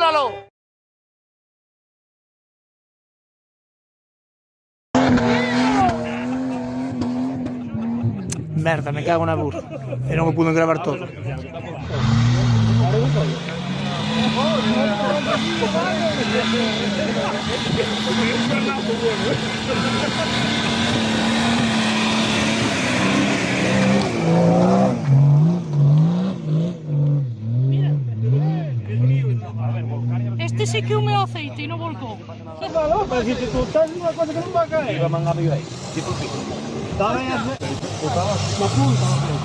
¡Córtalo! Merda, me cago na burra. E non o pude gravar todo. Este sí que é o meu aceite e non volcou. Pero si tú estás en una cosa que non va a caer. Va a mangar arriba ahí. ¿Sí por qué? Dale, la punta.